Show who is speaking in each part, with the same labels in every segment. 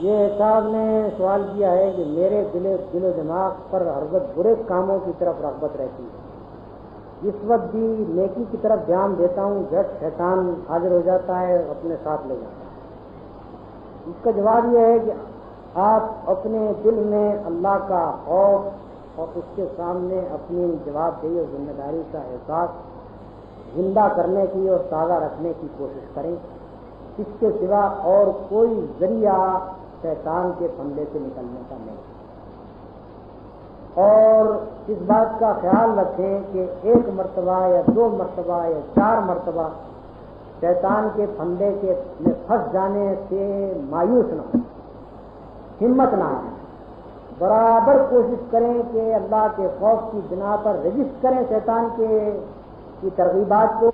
Speaker 1: یہ صاحب نے سوال کیا ہے کہ میرے دل و دماغ پر ہر وقت برے کاموں کی طرف رغبت رہتی ہے، جس وقت بھی نیکی کی طرف دھیان دیتا ہوں جھٹ شیطان حاضر ہو جاتا ہے اور اپنے ساتھ لے جاتا ہے۔ اس کا جواب یہ ہے کہ آپ اپنے دل میں اللہ کا خوف اور اس کے سامنے اپنی جواب دہی اور ذمہ داری کا احساس زندہ کرنے کی اور تازہ رکھنے کی کوشش کریں۔ اس کے سوا اور کوئی ذریعہ شیطان کے پھندے سے نکلنے کا نہیں۔ اور اس بات کا خیال رکھیں کہ 1 مرتبہ یا 2 مرتبہ یا 4 مرتبہ شیطان کے پھندے کے میں پھنس جانے سے مایوس نہ ہو، ہمت نہ آئے، برابر کوشش کریں کہ اللہ کے خوف کی بنا پر رجسٹ کریں شیطان کی ترغیبات کو،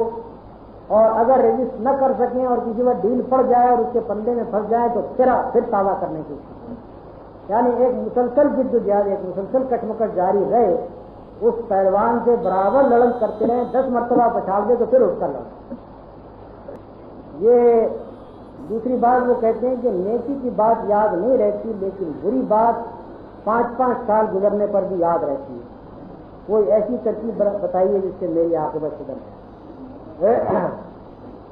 Speaker 1: اور اگر رجسٹ نہ کر سکیں اور کسی وقت ڈھیل پڑ جائے اور اس کے پندے میں پھنس جائے تو پھر تازہ کرنے کی کوشش کریں۔ یعنی ایک مسلسل جد و جہاد، ایک مسلسل کشمکش جاری رہے، اس پہلوان سے برابر لڑن کرتے رہیں، 10 مرتبہ پچھاڑ دے تو پھر اٹھ کر لڑیں۔ یہ دوسری بات وہ کہتے ہیں کہ نیکی کی بات یاد نہیں رہتی لیکن بری بات 5-5 سال گزرنے پر بھی یاد رہتی ہے۔ کوئی ایسی ترکیب بتائیے جس سے میری عاقبت سدھر جائے۔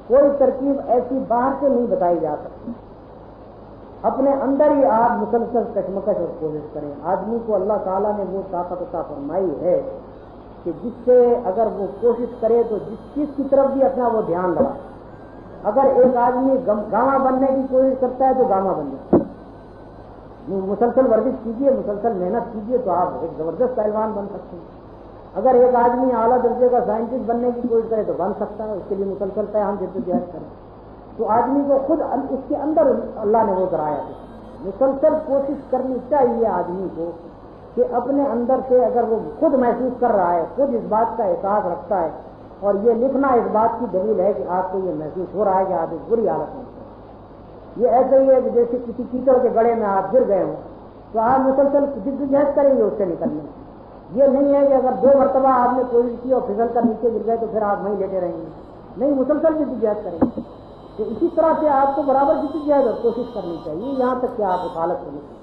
Speaker 1: کوئی ترکیب ایسی باہر سے نہیں بتائی جا سکتی، اپنے اندر ہی آپ مسلسل کشمکش اور کوشش کریں۔ آدمی کو اللہ تعالیٰ نے وہ طاقت عطا فرمائی ہے کہ جس سے اگر وہ کوشش کرے تو جس چیز کی طرف بھی اپنا وہ دھیان لگائے۔ اگر ایک آدمی گاواں بننے کی کوشش کرتا ہے تو گاواں بن جاتا ہے، مسلسل ورزش کیجیے، مسلسل محنت کیجیے تو آپ ایک زبردست پہلوان بن سکتے ہیں۔ اگر ایک آدمی اعلیٰ درجے کا سائنٹسٹ بننے کی کوشش کرے تو بن سکتا ہے، اس کے لیے مسلسل ہم جدوجہد کریں تو آدمی کو خود اس کے اندر اللہ نے وہ کرایا ہے۔ مسلسل کوشش کرنی چاہیے آدمی کو کہ اپنے اندر سے اگر وہ خود محسوس کر رہا ہے، خود اس بات کا احساس رکھتا ہے، اور یہ لکھنا اس بات کی دلیل ہے کہ آپ کو یہ محسوس ہو رہا ہے کہ آپ ایک بری حالت میں ہیں۔ یہ ایسے ہی ہے کہ جیسے کسی کیچڑ کے گڑھے میں آپ گر گئے ہوں تو آپ مسلسل جدوجہد کریں گے اس سے نکلنے۔ یہ نہیں ہے کہ اگر 2 مرتبہ آپ نے کوشش کی اور پھسل کر نیچے گر گئے تو پھر آپ وہیں لیٹے رہیں گے، نہیں، مسلسل جدوجہد کریں گے۔ تو اسی طرح سے آپ کو برابر جدوجہد اور کوشش کرنی چاہیے یہاں تک کہ آپ اس حالت سے نکلیں۔